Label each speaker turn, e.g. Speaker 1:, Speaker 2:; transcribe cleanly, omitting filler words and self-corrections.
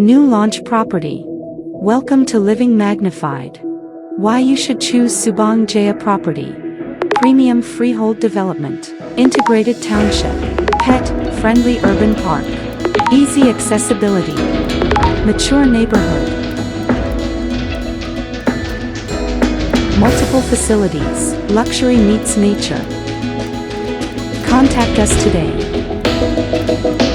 Speaker 1: New launch property. Welcome to Living Magnified. Why you should choose Subang Jaya property. Premium freehold development. Integrated township. Pet-friendly urban park. Easy accessibility. Mature neighborhood. Multiple facilities. Luxury meets nature. Contact us today.